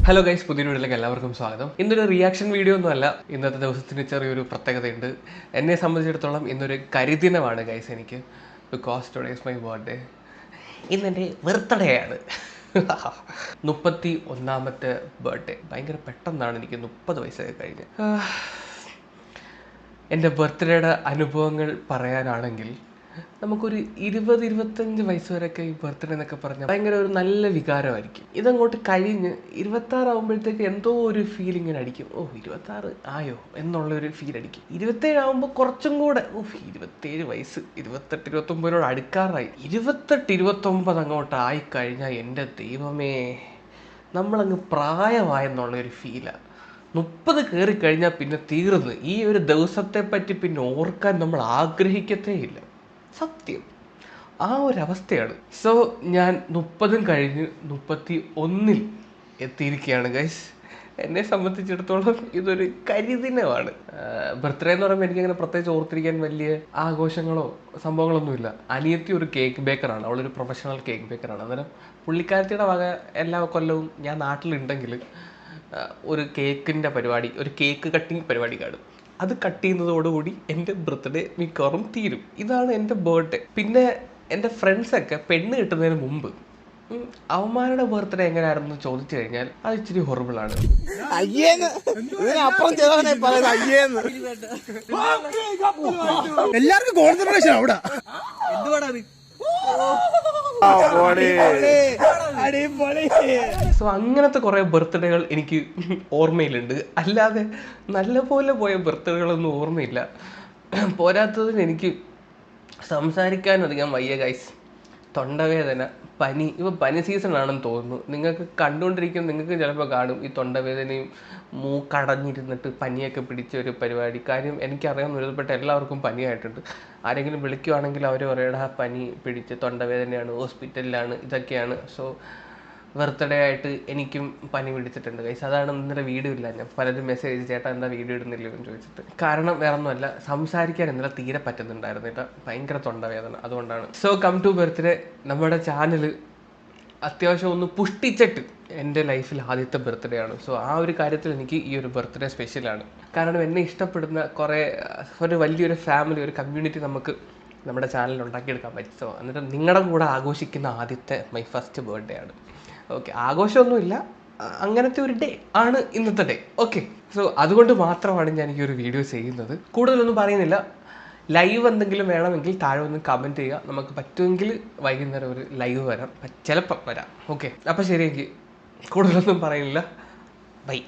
Hello guys, പുതിയ വീഡിയോയിലേക്ക് എല്ലാവർക്കും സ്വാഗതം. ഇന്നൊരു റിയാക്ഷൻ വീഡിയോ ഒന്നുമല്ല. ഇന്നത്തെ ദിവസത്തിന് ചെറിയൊരു പ്രത്യേകതയുണ്ട്. എന്നെ സംബന്ധിച്ചിടത്തോളം ഇന്നൊരു കരിദിനമാണ് ഗൈസ് എനിക്ക്. Because today is my birthday. ഇന്നെൻ്റെ ബർത്ത്ഡേ ആണ്. 31ാമത്തെ ബർത്ത്ഡേ. ഭയങ്കര പെട്ടെന്നാണ് എനിക്ക് 30 വയസ്സൊക്കെ കഴിഞ്ഞ്. എൻ്റെ ബർത്ത്ഡേയുടെ അനുഭവങ്ങൾ പറയാനാണെങ്കിൽ നമുക്കൊരു 20-25 വയസ്സ് വരെയൊക്കെ ഈ ബർത്ത്ഡേ എന്നൊക്കെ പറഞ്ഞാൽ ഭയങ്കര ഒരു നല്ല വികാരമായിരിക്കും. ഇതങ്ങോട്ട് കഴിഞ്ഞ് 26 ആകുമ്പോഴത്തേക്ക് എന്തോ ഒരു ഫീലിങ്ങിന് അടിക്കും. 26 ആയോ എന്നുള്ളൊരു ഫീൽ അടിക്കും. 27 ആകുമ്പോൾ കുറച്ചും കൂടെ 27 വയസ്സ് 28-29 അടുക്കാറായി. 28-29 അങ്ങോട്ട് ആയിക്കഴിഞ്ഞാൽ എൻ്റെ ദൈവമേ, നമ്മളങ്ങ് പ്രായമായെന്നുള്ളൊരു ഫീലാണ്. 30 കയറിക്കഴിഞ്ഞാൽ പിന്നെ തീർന്ന്. ഈ ഒരു ദിവസത്തെ പറ്റി പിന്നെ ഓർക്കാൻ നമ്മൾ ആഗ്രഹിക്കത്തേ ഇല്ല. സത്യം, ആ ഒരവസ്ഥയാണ്. സോ ഞാൻ 30 കഴിഞ്ഞ് 31 എത്തിയിരിക്കുകയാണ് ഗൈസ്. എന്നെ സംബന്ധിച്ചിടത്തോളം ഇതൊരു കരിദിനമാണ്. ബർത്ത്ഡേ എന്ന് പറയുമ്പോൾ എനിക്കങ്ങനെ പ്രത്യേകിച്ച് ഓർത്തിരിക്കാൻ വലിയ ആഘോഷങ്ങളോ സംഭവങ്ങളൊന്നുമില്ല. അനിയത്തി ഒരു കേക്ക് ബേക്കറാണ്, അവളൊരു പ്രൊഫഷണൽ കേക്ക് ബേക്കറാണ്. അന്നേരം പുള്ളിക്കാരത്തിയുടെ വക എല്ലാ കൊല്ലവും ഞാൻ നാട്ടിലുണ്ടെങ്കിൽ ഒരു കേക്കിൻ്റെ പരിപാടി, ഒരു കേക്ക് കട്ടിങ് പരിപാടി കാണും. അത് കട്ട് ചെയ്യുന്നതോടുകൂടി എൻ്റെ ബർത്ത്ഡേ മിക്കവാറും തീരും. ഇതാണ് എൻ്റെ ബർത്ത്ഡേ. പിന്നെ എൻ്റെ ഫ്രണ്ട്സൊക്കെ പെണ്ണ് കിട്ടുന്നതിന് മുമ്പ് അവന്മാരുടെ ബർത്ത്ഡേ എങ്ങനെയായിരുന്നു ചോദിച്ചു കഴിഞ്ഞാൽ അത് ഇച്ചിരി ഹൊറിബിളാണ്. എല്ലാവർക്കും കോൺസെൻട്രേഷൻ അവിടെ. സോ അങ്ങനത്തെ കുറെ ബർത്ത്ഡേകൾ എനിക്ക് ഓർമ്മയിലുണ്ട്. അല്ലാതെ നല്ലപോലെ പോയ ബർത്ത്ഡേകളൊന്നും ഓർമ്മയില്ല. പോരാത്തതിന് എനിക്ക് സംസാരിക്കാനധികം വയ്യ ഗൈസ്. തൊണ്ടവേദന, പനി. ഇപ്പോൾ പനി സീസൺ ആണെന്ന് തോന്നുന്നു. നിങ്ങൾക്ക് കണ്ടുകൊണ്ടിരിക്കും, നിങ്ങൾക്ക് ചിലപ്പോൾ കാണും ഈ തൊണ്ടവേദനയും മൂക്കടഞ്ഞിരുന്നിട്ട് പനിയൊക്കെ പിടിച്ച ഒരു പരിപാടി. കാര്യം എനിക്കറിയാവുന്ന ഒരുപ്പെട്ട എല്ലാവർക്കും പനിയായിട്ടുണ്ട്. ആരെങ്കിലും വിളിക്കുവാണെങ്കിൽ അവർ പറയടാ പനി പിടിച്ച് തൊണ്ടവേദനയാണ്, ഹോസ്പിറ്റലിലാണ്, ഇതൊക്കെയാണ്. സോ ബർത്ത്ഡേ ആയിട്ട് എനിക്കും പനി പിടിച്ചിട്ടുണ്ട് ഗൈസ്. അതാണ് ഇന്നലെ വീഡിയോ ഇല്ല. ഞാൻ പലരും മെസ്സേജ് ചേട്ടാ എന്താ വീഡിയോ ഇടുന്നില്ലയോ എന്ന് ചോദിച്ചിട്ട്. കാരണം വേറെ ഒന്നുമല്ല, സംസാരിക്കാൻ ഇന്നലെ തീരെ പറ്റുന്നുണ്ടായിരുന്നില്ല, ഭയങ്കര തൊണ്ടവേദന, അതുകൊണ്ടാണ്. So come to birthday. നമ്മുടെ ചാനൽ അത്യാവശ്യം ഒന്ന് പുഷ്ടിച്ചിട്ട് എൻ്റെ ലൈഫിൽ ആദ്യത്തെ ബർത്ത്ഡേ ആണ്. സോ ആ ഒരു കാര്യത്തിൽ എനിക്ക് ഈ ഒരു ബർത്ത്ഡേ സ്പെഷ്യലാണ്. കാരണം എന്നെ ഇഷ്ടപ്പെടുന്ന ഒരു വലിയൊരു ഫാമിലി, ഒരു കമ്മ്യൂണിറ്റി നമുക്ക് നമ്മുടെ ചാനലിൽ ഉണ്ടാക്കിയെടുക്കാൻ പറ്റും. സോ എന്നിട്ട് നിങ്ങളുടെ കൂടെ ആഘോഷിക്കുന്ന ആദ്യത്തെ മൈ ഫസ്റ്റ് ബർത്ത്ഡേ ആണ്. ഓക്കെ, ആഘോഷമൊന്നുമില്ല, അങ്ങനത്തെ ഒരു ഡേ ആണ് ഇന്നത്തെ ഡേ. ഓക്കെ, സോ അതുകൊണ്ട് മാത്രമാണ് ഞാൻ ഈ ഒരു വീഡിയോ ചെയ്യുന്നത്. കൂടുതലൊന്നും പറയുന്നില്ല. ലൈവ് എന്തെങ്കിലും വേണമെങ്കിൽ താഴെ ഒന്ന് കമൻറ്റ് ചെയ്യുക. നമുക്ക് പറ്റുമെങ്കിൽ വൈകുന്നേരം ഒരു ലൈവ് വരാം, ചിലപ്പം വരാം. ഓക്കെ, അപ്പോൾ ശരിയെങ്കിൽ കൂടുതലൊന്നും പറയുന്നില്ല. ബൈ.